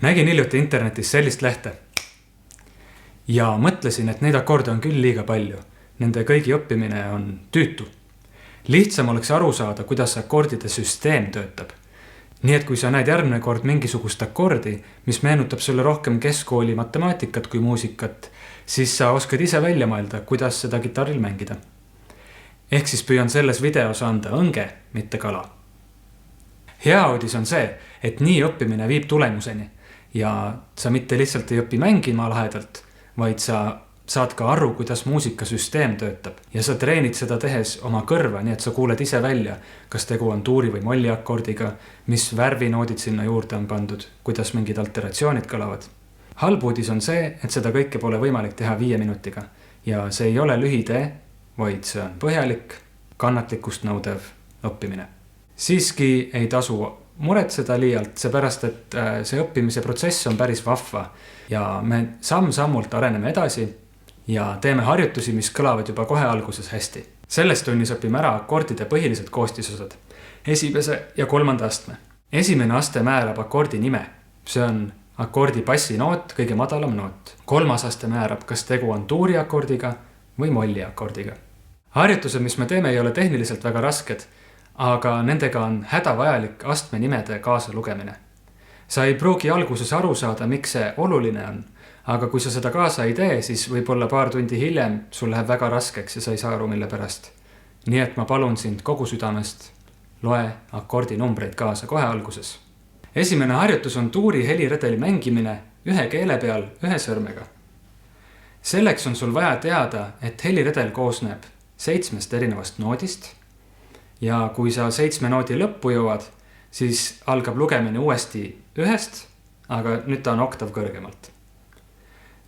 Nägin hiljuti internetis sellist lehte ja mõtlesin, et neid akorde on küll liiga palju. Nende kõigi õppimine on tüütu. Lihtsam oleks aru saada, kuidas akordide süsteem töötab. Nii et kui sa näed järgmine kord mingisugust akordi, mis meenutab sulle rohkem keskkooli matemaatikat kui muusikat, siis sa oskad ise välja mõelda, kuidas seda kitarril mängida. Ehk siis püüan selles videos anda õnge, mitte kala. Hea uudis on see, et nii õppimine viib tulemuseni ja sa mitte lihtsalt ei õpi mängima lahedalt, vaid sa saad ka aru, kuidas muusikasüsteem töötab ja sa treenid seda tehes oma kõrva, nii et sa kuuled ise välja, kas tegu on tuuri või molli akordiga, mis värvinoodid sinna juurde on pandud, kuidas mingid alteratsioonid kõlavad. Halb uudis on see, et seda kõike pole võimalik teha 5 minutiga ja see ei ole lühitee, vaid see on põhjalik, kannatlikkust nõudev õppimine. Siiski ei tasu muretseda liialt, seepärast, et see õppimise protsess on päris vahva ja me samm-sammult areneme edasi ja teeme harjutusi, mis kõlavad juba kohe alguses hästi. Selles tunnis õpime ära akordide põhilised koostisosad, 1. ja 3. astme. 1. aste määrab akordi nime, see on akordi bassinoot, kõige madalam noot. 3. aste määrab, kas tegu on tuuri akordiga või molli akordiga. Harjutused, mis me teeme, ei ole tehniliselt väga rasked, aga nendega on hädavajalik astme nimede kaasa lugemine. Sa ei pruugi alguses aru saada, miks see oluline on, aga kui sa seda kaasa ei tee, siis võib-olla paar tundi hiljem sul läheb väga raskeks ja sa ei saa aru, mille pärast. Nii et ma palun sind kogu südamest, loe akordi numbreid kaasa kohe alguses. Esimene harjutus on tuuri heliredeli mängimine ühe keele peal ühe sõrmega. Selleks on sul vaja teada, et heliredel koosneb 7 erinevast noodist ja kui sa 7 noodi lõppu jõuad, siis algab lugemine uuesti 1, aga nüüd ta on oktav kõrgemalt.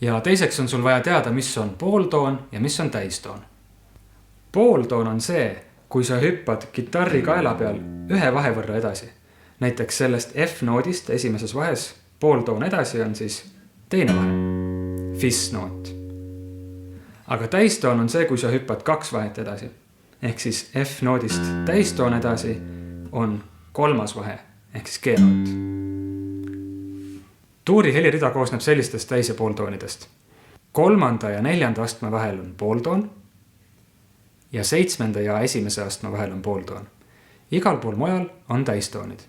Ja teiseks on sul vaja teada, mis on pooltoon ja mis on täistoon. Pooltoon on see, kui sa hüppad kitarri kaela peal ühe vahe võrra edasi. Näiteks sellest F-noodist esimeses vahes pooltoon edasi on siis teine vahe, Fis-noot. Aga täistoon on see, kui sa hüppad 2 vahet edasi. Ehk siis F-noodist täistoon edasi on 3. vahe, ehk siis G-noot. Tuuri helirida koosneb sellistest täis- ja pooltoonidest. 3. ja 4. astme vahel on pooltoon ja 7. ja 1. astme vahel on pooltoon. Igal pool mujal on täistoonid.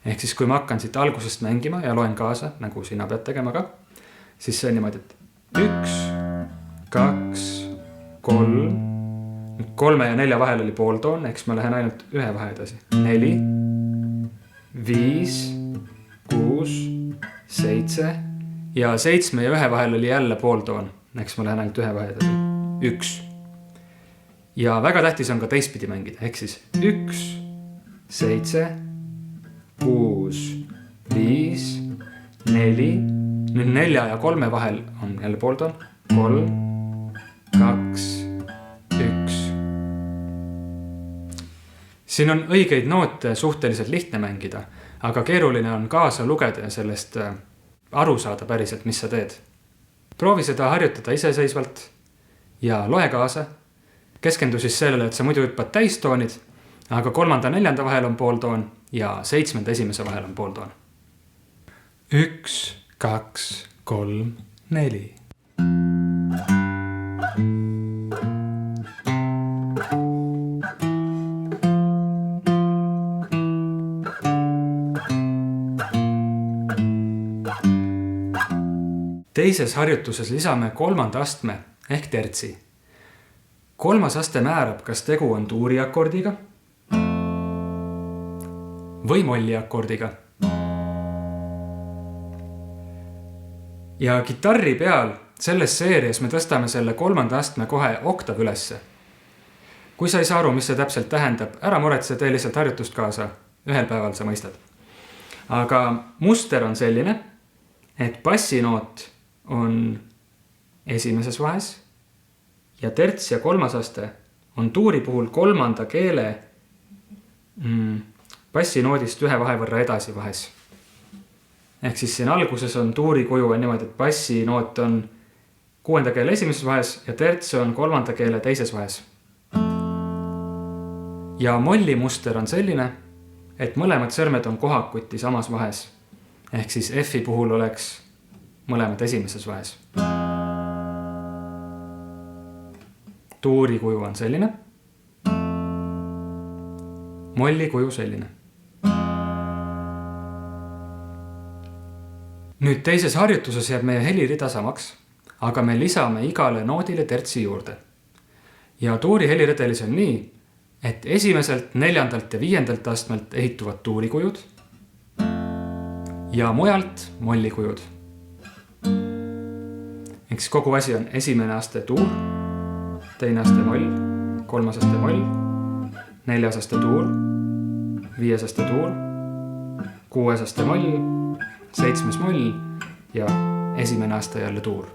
Ehk siis kui ma hakkan siit algusest mängima ja loen kaasa, nagu sina pead tegema ka, siis see on niimoodi, et 1, 2, 3, 3 ja 4 vahel oli pooltoon, eks ma lähen ainult ühe vahe edasi. 4, 5, 6, 7 ja 7 ja 1 vahel oli jälle pooltoon, eks ma lähen ainult ühe vahe edasi. 1. Ja väga tähtis on ka teistpidi mängida, ehk siis 1, 7, 6, 5, 4. Nüüd 4 ja 3 vahel on jälle pooltoon. 3, 2, 1. Siin on õigeid noote suhteliselt lihtne mängida, aga keeruline on kaasa lugeda ja sellest aru saada päriselt, mis sa teed. Proovi seda harjutada iseseisvalt ja loe kaasa. Keskendu siis sellele, et sa muidu hüppad täistoonid, aga 3. ja 4. vahel on pooltoon ja 7. ja 1. vahel on pooltoon. 1, 2, 3, 4. Teises harjutuses lisame 3. astme ehk tertsi. 3. aste määrab, kas tegu on tuuri akordiga või molli akordiga. Ja kitarri peal selles seerias me tõstame selle 3. astme kohe oktav ülesse. Kui sa ei saa aru, mis see täpselt tähendab, ära muretse, tee lihtsalt harjutust kaasa. Ühel päeval sa mõistad. Aga muster on selline, et bassinoot on 1. vahes ja terts ja 3. aste on tuuri puhul 3. keele bassinoodist ühe vahe võrra edasi vahes. Ehk siis siin alguses on tuuri kuju on niimoodi, et bassinoot on 6. keele 1. vahes ja terts on 3. keele 2. vahes. Ja molli muster on selline, et mõlemad sõrmed on kohakuti samas vahes. Ehk siis F-i puhul oleks mõlemad esimeses vahes. Tuuri kuju on selline. Molli kuju selline. Nüüd teises harjutuses jääb meie helirida samaks, aga me lisame igale noodile tertsi juurde. Ja tuuri heliredelis on nii, et esimeselt, 4. ja 5. astmelt ehituvad tuurikujud ja mujalt mollikujud. Eks kogu asi on esimene aste tuur, teine aste moll, 3. aste moll, 4. aste tuur, 5. aste tuur, 6. aste moll, 7. moll ja esimene aste jälle tuur.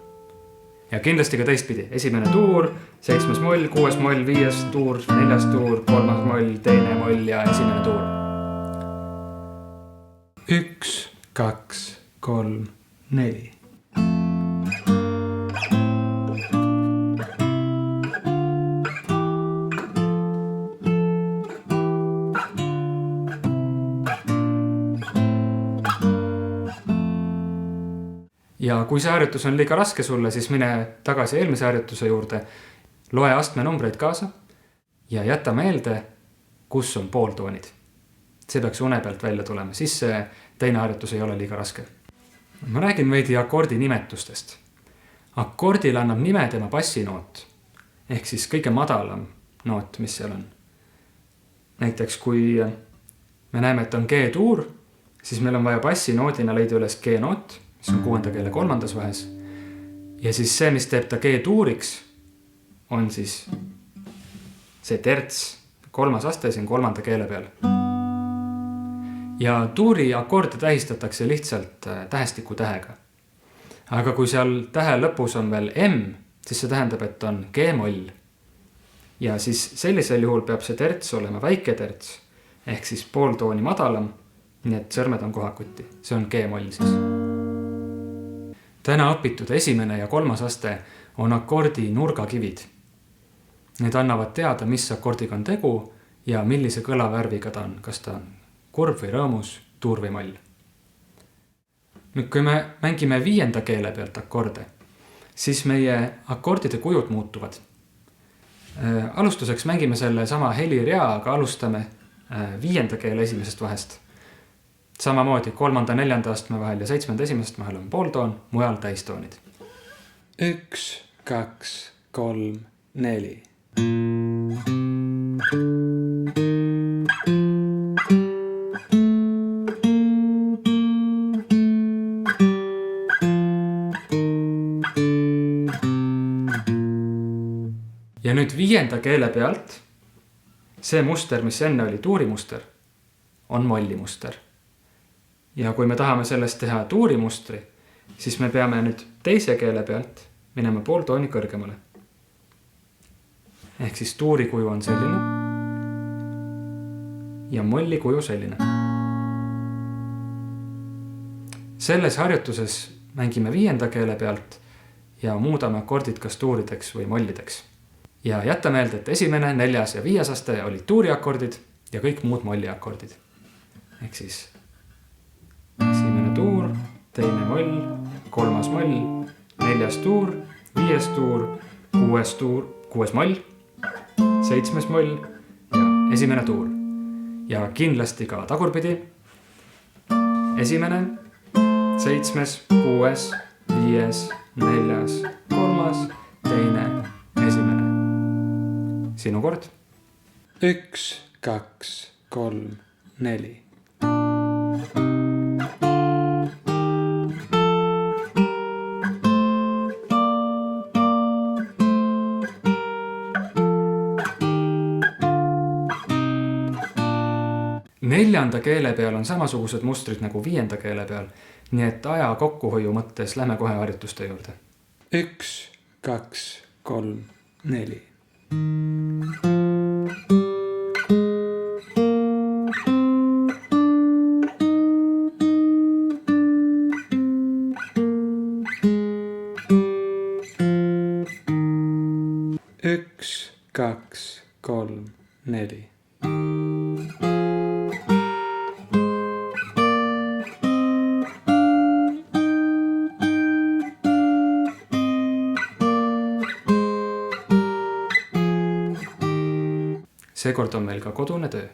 Ja kindlasti ka teistpidi. Esimene tuur, 7. moll, 6. moll, 5. tuur, 4. tuur, 3. moll, teine moll ja esimene tuur. 1, 2, 3, 4. Ja kui see harjutus on liiga raske sulle, siis mine tagasi eelmise harjutuse juurde, loe astme numbreid kaasa ja jäta meelde, kus on pooltoonid. See peaks une pealt välja tulema, siis see teine harjutus ei ole liiga raske. Ma räägin veidi akordi nimetustest. Akordil annab nime tema bassinoot, ehk siis kõige madalam noot, mis seal on. Näiteks kui me näeme, et on G-tuur, siis meil on vaja bassinoodina leida üles G-noot, mis on 6. keele 3. vahes. Ja siis see, mis teeb ta G-tuuriks, on siis see terts, 3. aste siin 3. keele peal. Ja tuuri akorde tähistatakse lihtsalt tähestiku tähega. Aga kui seal tähe lõpus on veel M, siis see tähendab, et on G-moll. Ja siis sellisel juhul peab see terts olema väike terts, ehk siis pooltooni madalam, nii et sõrmed on kohakuti. See on G-moll siis. Täna õpitud esimene ja 3. aste on akordi nurgakivid. Need annavad teada, mis akordiga on tegu ja millise kõlavärviga ta on, kas ta on kurv või rõõmus, tuur või moll. Nüüd, kui me mängime 5. keele pealt akorde, siis meie akordide kujud muutuvad. Alustuseks mängime selle sama helirea, aga alustame 5. keele esimesest vahest. Samamoodi 3., 4. astme vahel ja 7. esimesest vahel on pooltoon, mujal täistoonid. 1, 2, 3, 4. Ja nüüd 5. keele pealt see muster, mis enne oli tuurimuster, on mollimuster. Ja kui me tahame sellest teha tuurimustri, siis me peame nüüd teise keele pealt minema pooltooni kõrgemale. Ehk siis tuuri kuju on selline ja molli kuju selline. Selles harjutuses mängime 5. keele pealt ja muudame akordid kas tuurideks või mollideks. Ja jätta meelde, et esimene, 4. ja 5. aste olid tuuriakordid ja kõik muud molliakordid. Ehk siis esimene tuur, teine moll, 3. moll, 4. tuur, 5. tuur, 6. tuur, 6. moll, 7. moll ja esimene tuur. Ja kindlasti ka tagurpidi. Esimene, 7., 6., 5., 4., 3., teine, esimene. Sinu kord. 1, 2, 3, 4. Neljanda keele peal on samasugused mustrid nagu 5. keele peal, nii et aja kokkuhoiu mõttes lähme kohe harjutuste juurde. 1, 2, 3, 4. Üks, kaks, kolm, neli. seekord on meil ka kodune töö.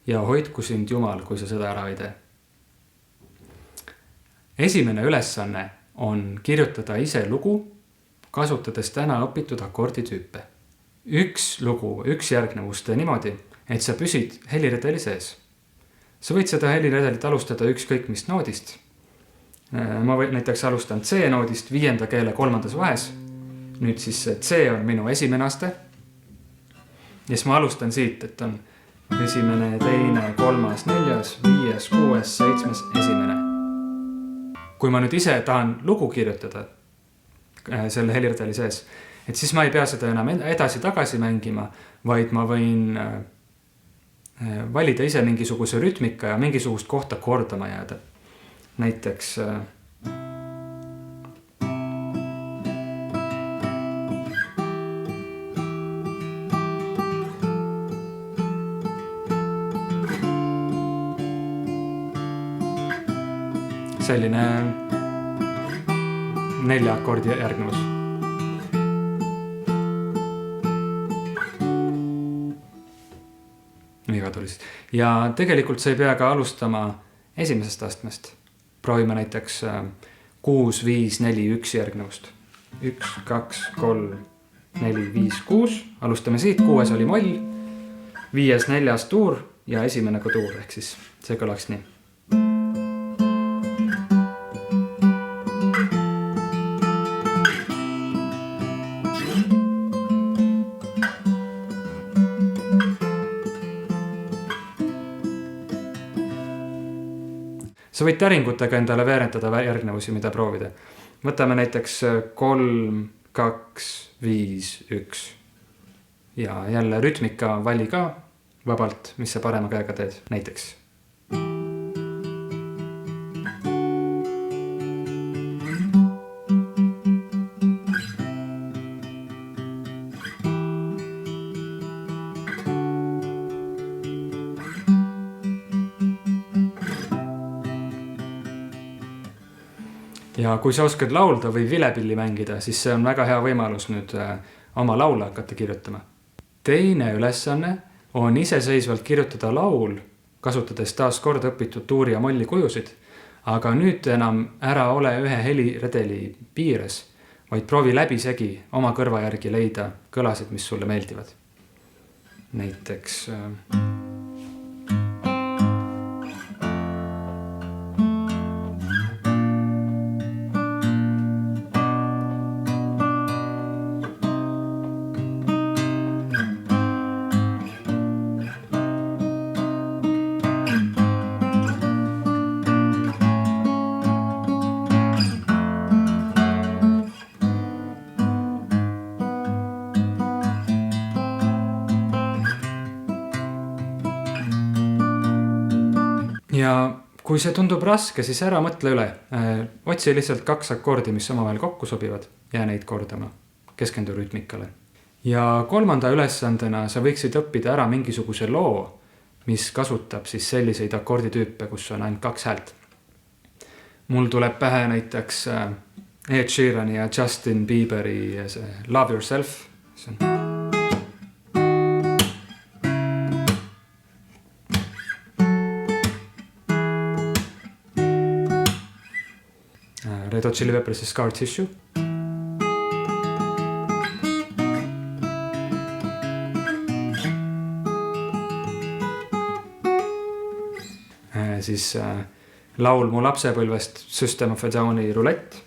Ja hoidku sind Jumal, kui sa seda ära ei tee. Esimene ülesanne on kirjutada ise lugu, kasutades täna õpitud akorditüüpe. Üks lugu, üks järgnevus tee niimoodi, et sa püsid heliredeli sees. Sa võid seda heliredelit alustada ükskõik mis noodist. Ma näiteks alustan C-noodist 5. keele 3. vahes. Nüüd siis C on minu esimene aste. Ja siis ma alustan siit, et on esimene, teine, 3., 4., 5., 6., 7., esimene. Kui ma nüüd ise tahan lugu kirjutada selle heliredeli sees, et siis ma ei pea seda enam edasi-tagasi mängima, vaid ma võin valida ise mingisuguse rütmika ja mingisugust kohta kordama jääda. Näiteks selline 4 akordi järgnevus. Väga tuli siis. Ja tegelikult sa ei pea ka alustama esimesest astmest. Proovime näiteks 6, 5, 4, 1 järgnevust. 1, 2, 3, 4, 5, 6. Alustame siit, 6 oli moll, 5, 4 tuur ja esimene ka tuur, ehk siis see kõlaks nii. Sa võid täringutega endale veerentada järgnevusi, mida proovida. Võtame näiteks 3, 2, 5, 1. Ja jälle rütmika vali ka vabalt, mis sa parema käega teed. Näiteks. Ja kui sa oskad laulda või vilepilli mängida, siis see on väga hea võimalus nüüd oma laule hakata kirjutama. Teine ülesanne on iseseisvalt kirjutada laul, kasutades taas kord õpitud tuuri ja molli kujusid, aga nüüd enam ära ole ühe heliredeli piires, vaid proovi läbisegi oma kõrva järgi leida kõlasid, mis sulle meeldivad. Näiteks ja kui see tundub raske, siis ära mõtle üle. Otsi lihtsalt 2 akordi, mis omavahel kokku sobivad ja neid kordama. Keskendu rütmikale. Ja 3. ülesandena sa võiksid õppida ära mingisuguse loo, mis kasutab siis selliseid akorditüüpe, kus on ainult 2 häält. Mul tuleb pähe näiteks Ed Sheerani ja Justin Bieberi Love Yourself. Red Hot Chili Peppers Scar Tissue. Siis laul mu lapsepõlvest System of a Downi Roulette.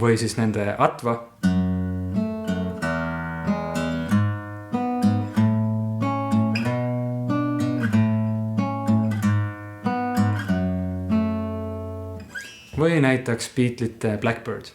Või siis nende Atva. Või näiteks Beatlesite Blackbird.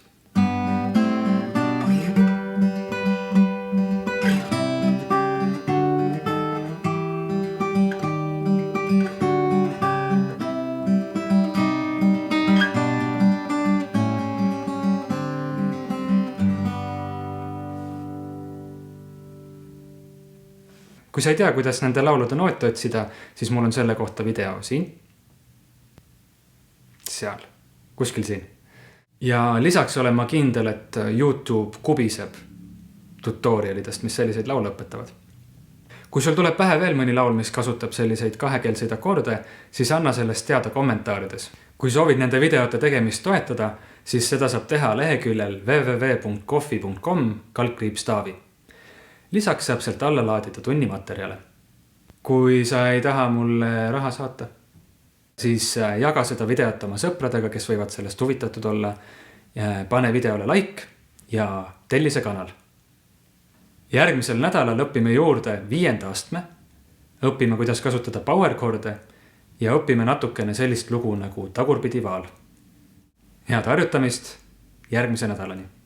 Kui sa ei tea, kuidas nende laulude noote otsida, siis mul on selle kohta video siin. Seal, kuskil siin. Ja lisaks olen ma kindel, et YouTube kubiseb tutorialidest, mis selliseid laule õpetavad. Kui sul tuleb pähe veel mõni laul, mis kasutab selliseid kahekeelseid akorde, siis anna sellest teada kommentaarides. Kui soovid nende videote tegemist toetada, siis seda saab teha leheküljel www.coffee.com/Taavi. Lisaks saab sealt alla laadida tunnimaterjale. Kui sa ei taha mulle raha saata, siis jaga seda videot oma sõpradega, kes võivad sellest huvitatud olla. Pane videole like ja telli see kanal. Järgmisel nädalal õpime juurde 5. astme, õpime, kuidas kasutada power chord'e ja õpime natukene sellist lugu nagu tagurpidi vaal. Head harjutamist järgmise nädalani!